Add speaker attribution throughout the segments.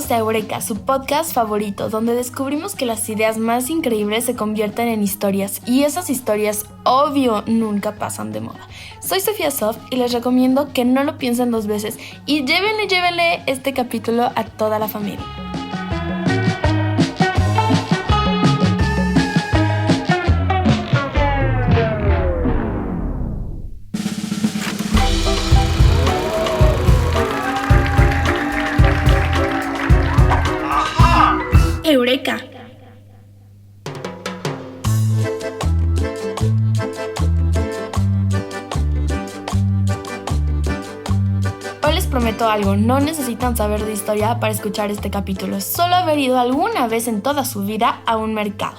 Speaker 1: bienvenidos a Eureka, su podcast favorito, donde descubrimos que las ideas más increíbles se convierten en historias y esas historias, obvio, nunca pasan de moda. Soy Sofía Sof y les recomiendo que no lo piensen dos veces y llévenle este capítulo a toda la familia. Eureka. Hoy les prometo algo, no necesitan saber de historia para escuchar este capítulo, solo haber ido alguna vez en toda su vida a un mercado.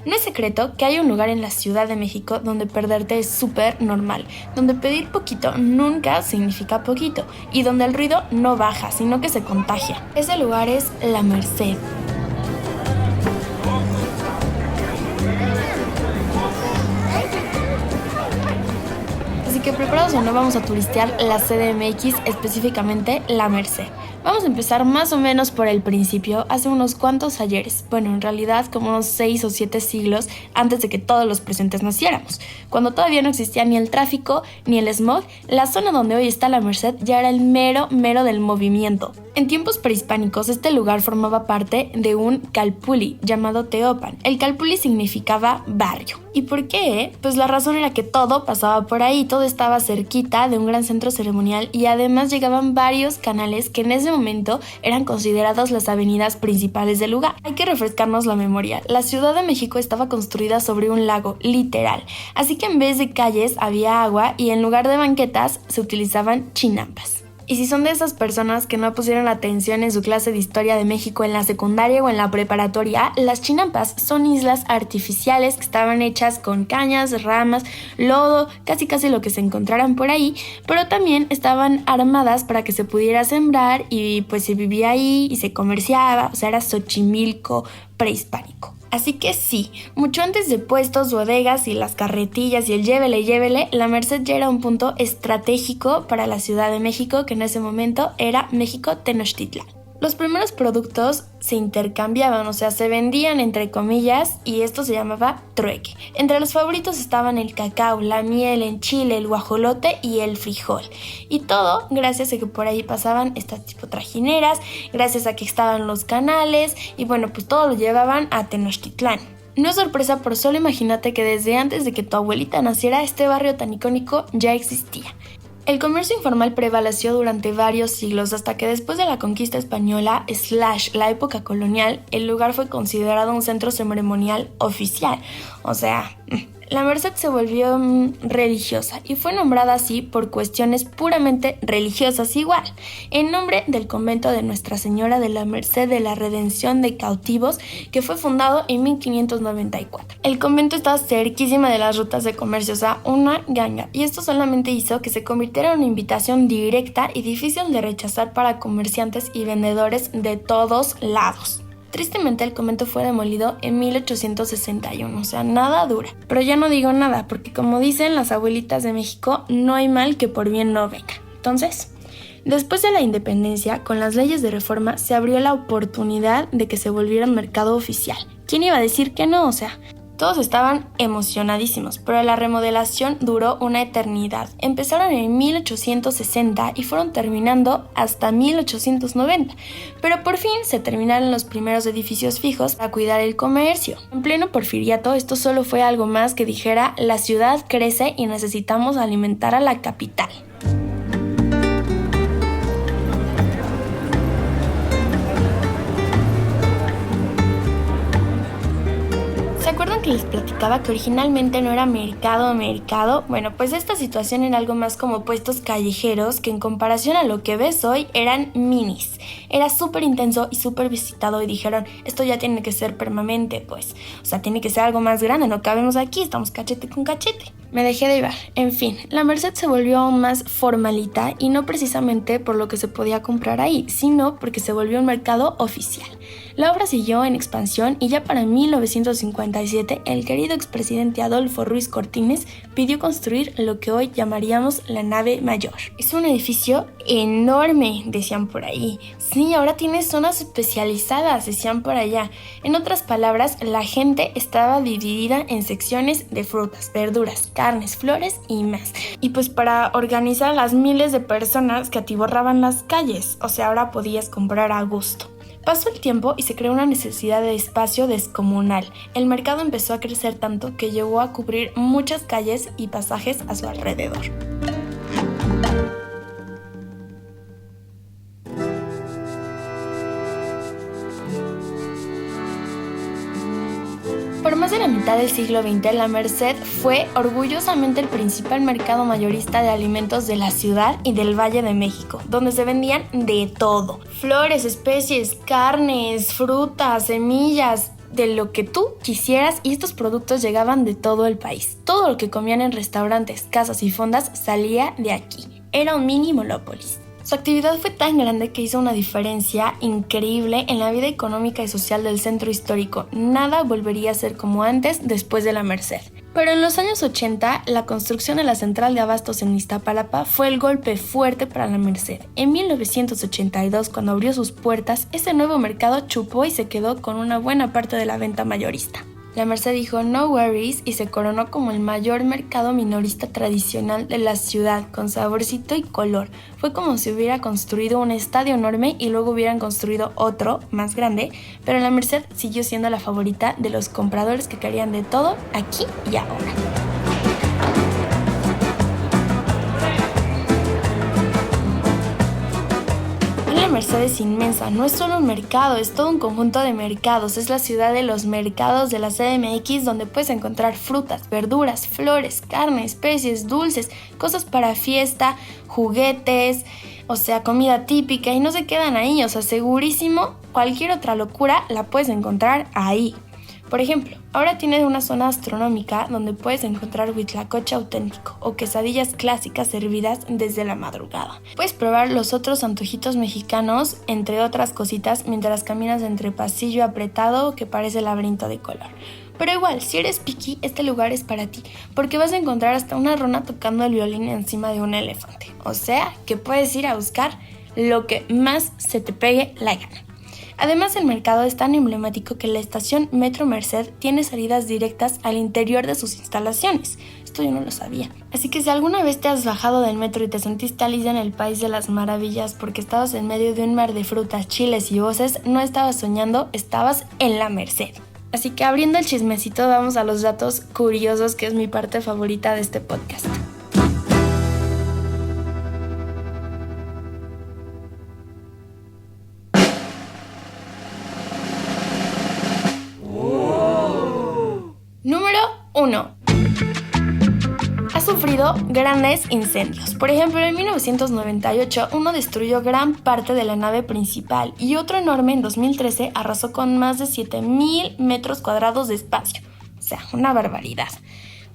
Speaker 1: No es secreto que hay un lugar en la Ciudad de México donde perderte es súper normal, donde pedir poquito nunca significa poquito y donde el ruido no baja, sino que se contagia. Ese lugar es La Merced. Así que preparados o no, vamos a turistear la CDMX, específicamente La Merced. Vamos a empezar más o menos por el principio, hace unos cuantos ayeres, bueno, en realidad como unos 6 o 7 siglos antes de que todos los presentes naciéramos. Cuando todavía no existía ni el tráfico ni el smog, la zona donde hoy está La Merced ya era el mero del movimiento. En tiempos prehispánicos, este lugar formaba parte de un calpulli llamado Teopan. El calpulli significaba barrio. ¿Y por qué? Pues la razón era que todo pasaba por ahí, todo estaba cerquita de un gran centro ceremonial y además llegaban varios canales que en ese momento eran considerados las avenidas principales del lugar. Hay que refrescarnos la memoria. La Ciudad de México estaba construida sobre un lago, literal. Así que en vez de calles había agua y en lugar de banquetas se utilizaban chinampas. Y si son de esas personas que no pusieron atención en su clase de historia de México en la secundaria o en la preparatoria, las chinampas son islas artificiales que estaban hechas con cañas, ramas, lodo, casi lo que se encontraran por ahí, pero también estaban armadas para que se pudiera sembrar y pues se vivía ahí y se comerciaba, o sea, era Xochimilco prehispánico. Así que sí, mucho antes de puestos, bodegas y las carretillas y el llévele, La Merced ya era un punto estratégico para la Ciudad de México, que en ese momento era México Tenochtitlán. Los primeros productos se intercambiaban, o sea, se vendían entre comillas y esto se llamaba trueque. Entre los favoritos estaban el cacao, la miel en Chile, el guajolote y el frijol. Y todo gracias a que por ahí pasaban estas tipo trajineras, gracias a que estaban los canales y bueno, pues todo lo llevaban a Tenochtitlán. No es sorpresa, por solo imagínate que desde antes de que tu abuelita naciera, este barrio tan icónico ya existía. El comercio informal prevaleció durante varios siglos hasta que después de la conquista española / la época colonial, el lugar fue considerado un centro ceremonial oficial. O sea, La Merced se volvió religiosa y fue nombrada así por cuestiones puramente religiosas igual, en nombre del convento de Nuestra Señora de la Merced de la Redención de Cautivos, que fue fundado en 1594. El convento estaba cerquísima de las rutas de comercio, o sea, una ganga, y esto solamente hizo que se convirtiera en una invitación directa y difícil de rechazar para comerciantes y vendedores de todos lados. Tristemente, el convento fue demolido en 1861, o sea, nada dura. Pero ya no digo nada, porque como dicen las abuelitas de México, no hay mal que por bien no venga. Entonces, después de la independencia, con las leyes de reforma, se abrió la oportunidad de que se volviera un mercado oficial. ¿Quién iba a decir que no? O sea, todos estaban emocionadísimos, pero la remodelación duró una eternidad. Empezaron en 1860 y fueron terminando hasta 1890, pero por fin se terminaron los primeros edificios fijos para cuidar el comercio. En pleno porfiriato, esto solo fue algo más que dijera: la ciudad crece y necesitamos alimentar a la capital. ¿Se acuerdan que les platicaba que originalmente no era mercado? Bueno, pues esta situación era algo más como puestos callejeros que en comparación a lo que ves hoy eran minis. Era súper intenso y súper visitado y dijeron, esto ya tiene que ser permanente, pues. O sea, tiene que ser algo más grande, no cabemos aquí, estamos cachete con cachete. Me dejé de llevar. En fin, La Merced se volvió aún más formalita y no precisamente por lo que se podía comprar ahí, sino porque se volvió un mercado oficial. La obra siguió en expansión y ya para 1957 el querido expresidente Adolfo Ruiz Cortines pidió construir lo que hoy llamaríamos la nave mayor. Es un edificio enorme, decían por ahí. Sí, ahora tiene zonas especializadas, decían por allá. En otras palabras, la gente estaba dividida en secciones de frutas, verduras, carnes, flores y más. Y pues para organizar a las miles de personas que atiborraban las calles, o sea, ahora podías comprar a gusto. Pasó el tiempo y se creó una necesidad de espacio descomunal. El mercado empezó a crecer tanto que llegó a cubrir muchas calles y pasajes a su alrededor. Por más de la mitad del siglo XX, la Merced fue orgullosamente el principal mercado mayorista de alimentos de la ciudad y del Valle de México, donde se vendían de todo: flores, especies, carnes, frutas, semillas, de lo que tú quisieras, y estos productos llegaban de todo el país. Todo lo que comían en restaurantes, casas y fondas salía de aquí. Era un mini Molópolis. Su actividad fue tan grande que hizo una diferencia increíble en la vida económica y social del centro histórico. Nada volvería a ser como antes después de la Merced. Pero en los años 80, la construcción de la central de abastos en Iztapalapa fue el golpe fuerte para la Merced. En 1982, cuando abrió sus puertas, ese nuevo mercado chupó y se quedó con una buena parte de la venta mayorista. La Merced dijo no worries y se coronó como el mayor mercado minorista tradicional de la ciudad, con saborcito y color. Fue como si hubiera construido un estadio enorme y luego hubieran construido otro más grande, pero la Merced siguió siendo la favorita de los compradores que querían de todo aquí y ahora. La Merced es inmensa, no es solo un mercado, es todo un conjunto de mercados. Es la ciudad de los mercados de la CDMX, donde puedes encontrar frutas, verduras, flores, carne, especies, dulces, cosas para fiesta, juguetes, o sea, comida típica, y no se quedan ahí, o sea, segurísimo, cualquier otra locura la puedes encontrar ahí. Por ejemplo, ahora tiene una zona astronómica donde puedes encontrar huitlacoche auténtico o quesadillas clásicas servidas desde la madrugada. Puedes probar los otros antojitos mexicanos, entre otras cositas, mientras caminas entre pasillo apretado que parece laberinto de color. Pero igual, si eres picky, este lugar es para ti, porque vas a encontrar hasta una rana tocando el violín encima de un elefante. O sea, que puedes ir a buscar lo que más se te pegue la gana. Además, el mercado es tan emblemático que la estación Metro Merced tiene salidas directas al interior de sus instalaciones. Esto yo no lo sabía. Así que si alguna vez te has bajado del metro y te sentiste Alicia en el País de las Maravillas porque estabas en medio de un mar de frutas, chiles y voces, no estabas soñando, estabas en la Merced. Así que abriendo el chismecito, vamos a los datos curiosos, que es mi parte favorita de este podcast. Número 1. Ha sufrido grandes incendios. Por ejemplo, en 1998 uno destruyó gran parte de la nave principal y otro enorme en 2013 arrasó con más de 7,000 metros cuadrados de espacio. O sea, una barbaridad.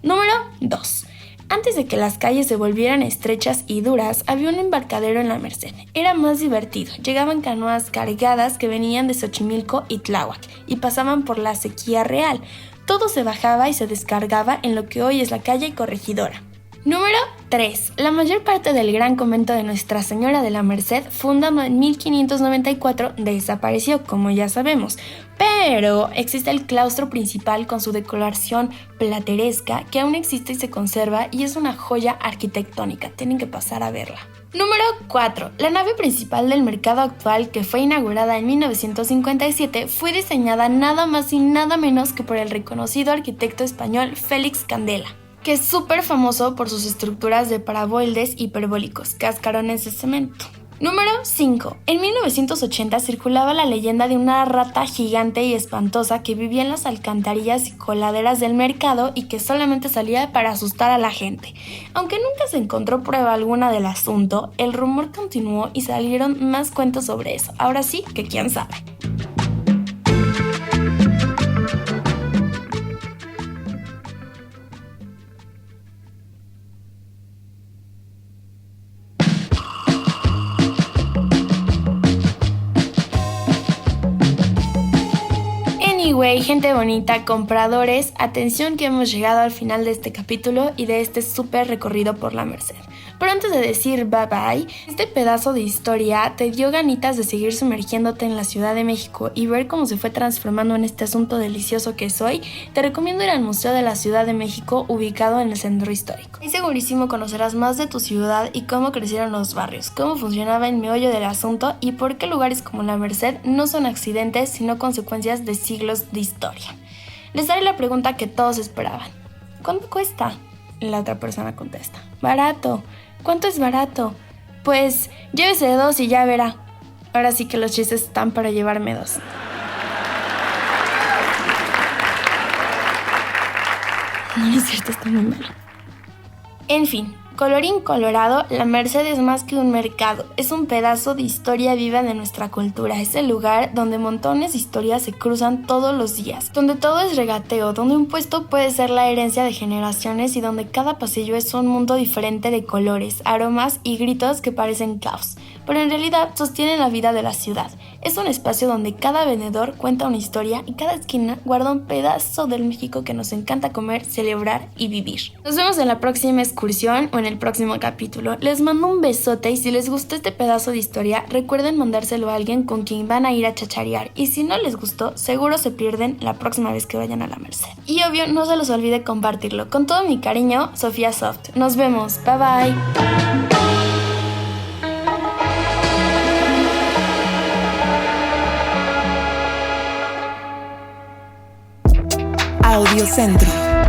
Speaker 1: Número 2. Antes de que las calles se volvieran estrechas y duras, había un embarcadero en la Merced. Era más divertido. Llegaban canoas cargadas que venían de Xochimilco y Tláhuac y pasaban por la Sequía Real. Todo se bajaba y se descargaba en lo que hoy es la calle Corregidora. Número 3. La mayor parte del gran convento de Nuestra Señora de la Merced, fundado en 1594, desapareció, como ya sabemos. Pero existe el claustro principal con su decoración plateresca, que aún existe y se conserva, y es una joya arquitectónica. Tienen que pasar a verla. Número 4. La nave principal del mercado actual, que fue inaugurada en 1957, fue diseñada nada más y nada menos que por el reconocido arquitecto español Félix Candela, que es súper famoso por sus estructuras de paravoides hiperbólicos, cascarones de cemento. Número 5. En 1980 circulaba la leyenda de una rata gigante y espantosa que vivía en las alcantarillas y coladeras del mercado y que solamente salía para asustar a la gente. Aunque nunca se encontró prueba alguna del asunto, el rumor continuó y salieron más cuentos sobre eso. Ahora sí que quién sabe. Anyway, gente bonita, compradores, atención que hemos llegado al final de este capítulo y de este súper recorrido por la Merced. Pero antes de decir bye bye, este pedazo de historia te dio ganitas de seguir sumergiéndote en la Ciudad de México y ver cómo se fue transformando en este asunto delicioso que es hoy. Te recomiendo ir al Museo de la Ciudad de México, ubicado en el Centro Histórico. Y segurísimo conocerás más de tu ciudad y cómo crecieron los barrios, cómo funcionaba el meollo del asunto y por qué lugares como la Merced no son accidentes, sino consecuencias de siglos de historia. Les daré la pregunta que todos esperaban. ¿Cuánto cuesta? La otra persona contesta. Barato. ¿Cuánto es barato? Pues llévese 2 y ya verá. Ahora sí que los chistes están para llevarme 2. No es cierto, está muy malo. En fin, colorín colorado, la Merced es más que un mercado, es un pedazo de historia viva de nuestra cultura, es el lugar donde montones de historias se cruzan todos los días, donde todo es regateo, donde un puesto puede ser la herencia de generaciones y donde cada pasillo es un mundo diferente de colores, aromas y gritos que parecen caos, pero en realidad sostienen la vida de la ciudad. Es un espacio donde cada vendedor cuenta una historia y cada esquina guarda un pedazo del México que nos encanta comer, celebrar y vivir. Nos vemos en la próxima excursión o en el próximo capítulo. Les mando un besote y si les gustó este pedazo de historia, recuerden mandárselo a alguien con quien van a ir a chacharear. Y si no les gustó, seguro se pierden la próxima vez que vayan a la Merced. Y obvio, no se los olvide compartirlo. Con todo mi cariño, Sofía Soft. Nos vemos. Bye bye.
Speaker 2: Audiocentro.